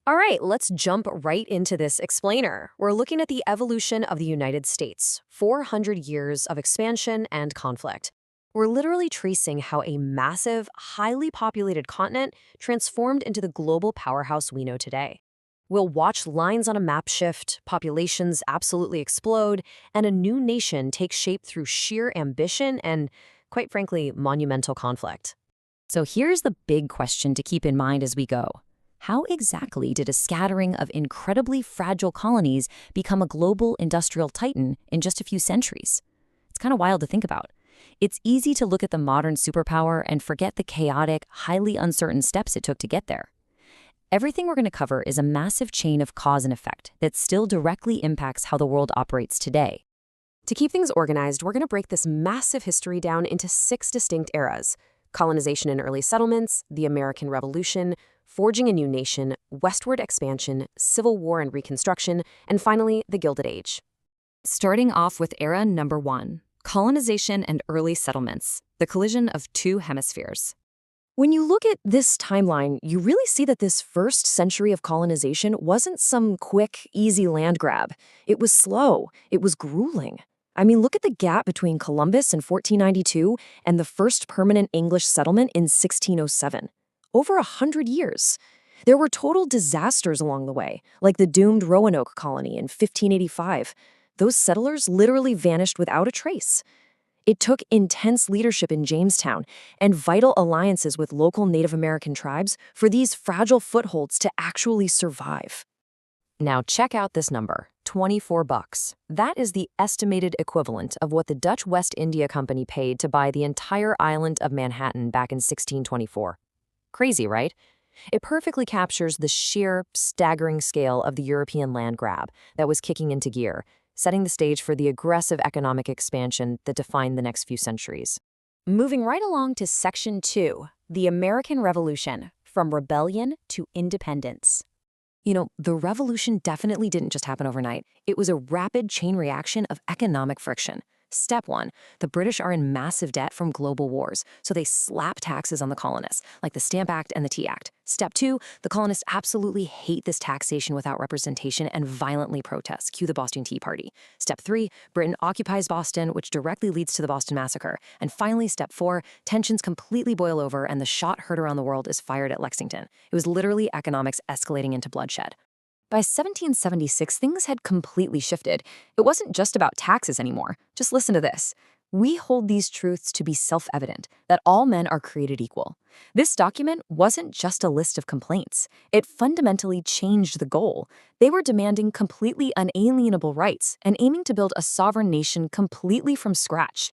All right, let's jump right into this explainer. We're looking at the evolution of the United States, 400 years of expansion and conflict. We're literally tracing how a massive, highly populated continent transformed into the global powerhouse we know today. We'll watch lines on a map shift, populations absolutely explode, and a new nation take shape through sheer ambition and, quite frankly, monumental conflict. So here's the big question to keep in mind as we go. How exactly did a scattering of incredibly fragile colonies become a global industrial titan in just a few centuries? It's kind of wild to think about. It's easy to look at the modern superpower and forget the chaotic, highly uncertain steps it took to get there. Everything we're going to cover is a massive chain of cause and effect that still directly impacts how the world operates today. To keep things organized, we're going to break this massive history down into 6 distinct eras: colonization and early settlements, the American Revolution, forging a new nation, westward expansion, Civil War and Reconstruction, and finally, the Gilded Age. Starting off with era number 1, colonization and early settlements, the collision of two hemispheres. When you look at this timeline, you really see that this first century of colonization wasn't some quick, easy land grab. It was slow. It was grueling. I mean, look at the gap between Columbus in 1492 and the first permanent English settlement in 1607. Over 100 years. There were total disasters along the way, like the doomed Roanoke colony in 1585. Those settlers literally vanished without a trace. It took intense leadership in Jamestown and vital alliances with local Native American tribes for these fragile footholds to actually survive. Now check out this number, $24. That is the estimated equivalent of what the Dutch West India Company paid to buy the entire island of Manhattan back in 1624. Crazy, right? It perfectly captures the sheer, staggering scale of the European land grab that was kicking into gear, setting the stage for the aggressive economic expansion that defined the next few centuries. Moving right along to Section 2, the American Revolution, from rebellion to independence. You know, the revolution definitely didn't just happen overnight. It was a rapid chain reaction of economic friction. Step 1, the British are in massive debt from global wars, so they slap taxes on the colonists, like the Stamp Act and the Tea Act. Step 2, the colonists absolutely hate this taxation without representation and violently protest. Cue the Boston Tea Party. Step 3, Britain occupies Boston, which directly leads to the Boston Massacre. And finally, Step 4, tensions completely boil over and the shot heard around the world is fired at Lexington. It was literally economics escalating into bloodshed. By 1776, things had completely shifted. It wasn't just about taxes anymore. Just listen to this. We hold these truths to be self-evident, that all men are created equal. This document wasn't just a list of complaints. It fundamentally changed the goal. They were demanding completely unalienable rights and aiming to build a sovereign nation completely from scratch.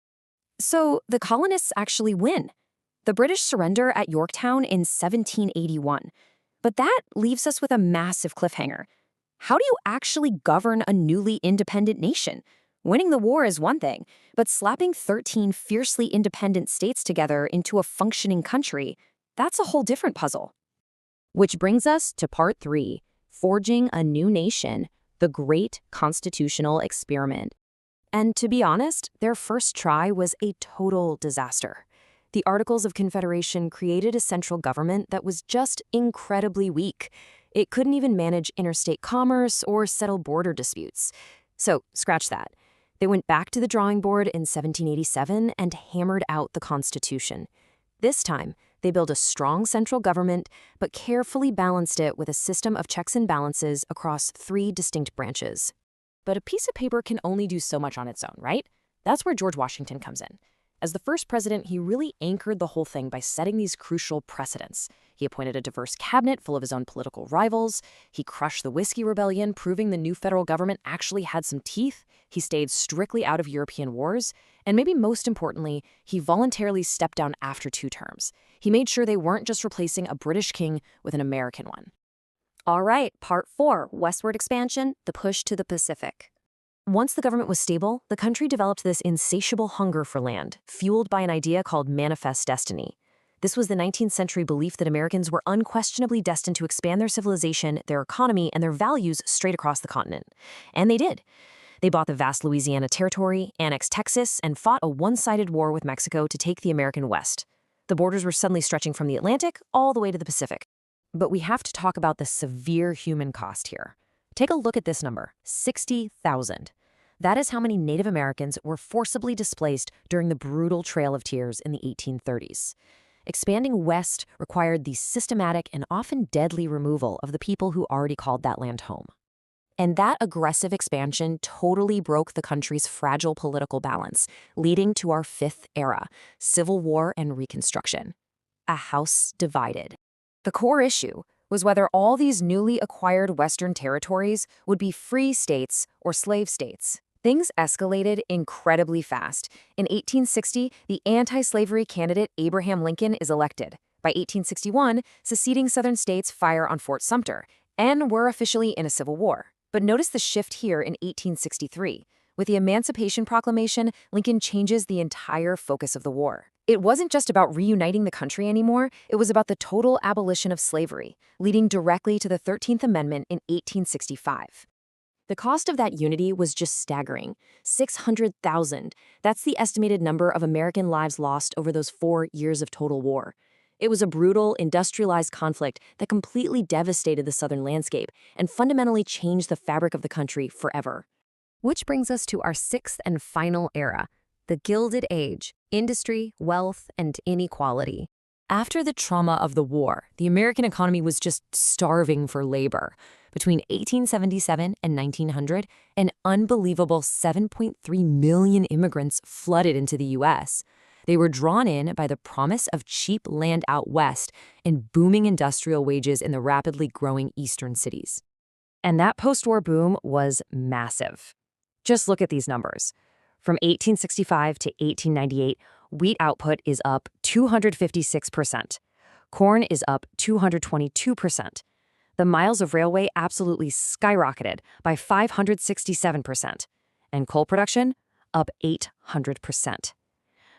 So the colonists actually win. The British surrender at Yorktown in 1781. But that leaves us with a massive cliffhanger. How do you actually govern a newly independent nation? Winning the war is one thing, but slapping 13 fiercely independent states together into a functioning country, that's a whole different puzzle. Which brings us to part 3, forging a new nation, the great constitutional experiment. And to be honest, their first try was a total disaster. The Articles of Confederation created a central government that was just incredibly weak. It couldn't even manage interstate commerce or settle border disputes. So, scratch that. They went back to the drawing board in 1787 and hammered out the Constitution. This time, they built a strong central government, but carefully balanced it with a system of checks and balances across 3 distinct branches. But a piece of paper can only do so much on its own, right? That's where George Washington comes in. As the first president, he really anchored the whole thing by setting these crucial precedents. He appointed a diverse cabinet full of his own political rivals. He crushed the Whiskey Rebellion, proving the new federal government actually had some teeth. He stayed strictly out of European wars. And maybe most importantly, he voluntarily stepped down after 2 terms. He made sure they weren't just replacing a British king with an American one. All right, part 4, westward expansion, the push to the Pacific. Once the government was stable, the country developed this insatiable hunger for land, fueled by an idea called manifest destiny. This was the 19th century belief that Americans were unquestionably destined to expand their civilization, their economy, and their values straight across the continent. And they did. They bought the vast Louisiana Territory, annexed Texas, and fought a one-sided war with Mexico to take the American West. The borders were suddenly stretching from the Atlantic all the way to the Pacific. But we have to talk about the severe human cost here. Take a look at this number, 60,000. That is how many Native Americans were forcibly displaced during the brutal Trail of Tears in the 1830s. Expanding west required the systematic and often deadly removal of the people who already called that land home. And that aggressive expansion totally broke the country's fragile political balance, leading to our fifth era, Civil War and Reconstruction. A house divided. The core issue was whether all these newly acquired Western territories would be free states or slave states. Things escalated incredibly fast. In 1860, the anti-slavery candidate Abraham Lincoln is elected. By 1861, seceding Southern states fire on Fort Sumter, and we're officially in a civil war. But notice the shift here in 1863. With the Emancipation Proclamation, Lincoln changes the entire focus of the war. It wasn't just about reuniting the country anymore, it was about the total abolition of slavery, leading directly to the 13th Amendment in 1865. The cost of that unity was just staggering, 600,000. That's the estimated number of American lives lost over those 4 years of total war. It was a brutal, industrialized conflict that completely devastated the Southern landscape and fundamentally changed the fabric of the country forever. Which brings us to our sixth and final era, the Gilded Age, industry, wealth, and inequality. After the trauma of the war, the American economy was just starving for labor. Between 1877 and 1900, an unbelievable 7.3 million immigrants flooded into the U.S. They were drawn in by the promise of cheap land out west and booming industrial wages in the rapidly growing eastern cities. And that post-war boom was massive. Just look at these numbers. From 1865 to 1898, wheat output is up 256%. Corn is up 222%. The miles of railway absolutely skyrocketed by 567%. And coal production, up 800%.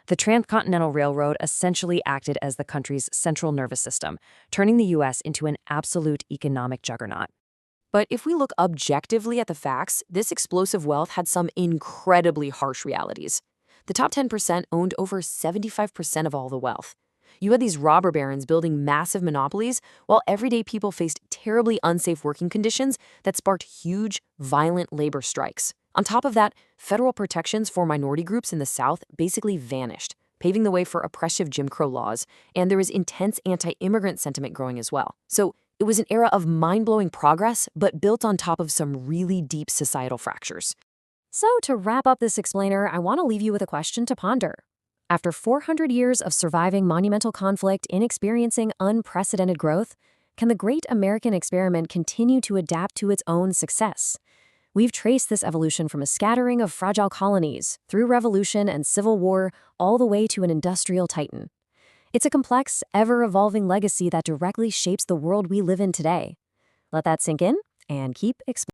The Transcontinental Railroad essentially acted as the country's central nervous system, turning the U.S. into an absolute economic juggernaut. But if we look objectively at the facts, this explosive wealth had some incredibly harsh realities. The top 10% owned over 75% of all the wealth. You had these robber barons building massive monopolies, while everyday people faced terribly unsafe working conditions that sparked huge, violent labor strikes. On top of that, federal protections for minority groups in the South basically vanished, paving the way for oppressive Jim Crow laws, and there was intense anti-immigrant sentiment growing as well. So it was an era of mind-blowing progress, but built on top of some really deep societal fractures. So to wrap up this explainer, I want to leave you with a question to ponder. After 400 years of surviving monumental conflict and experiencing unprecedented growth, can the great American experiment continue to adapt to its own success? We've traced this evolution from a scattering of fragile colonies, through revolution and civil war, all the way to an industrial titan. It's a complex, ever-evolving legacy that directly shapes the world we live in today. Let that sink in and keep exploring.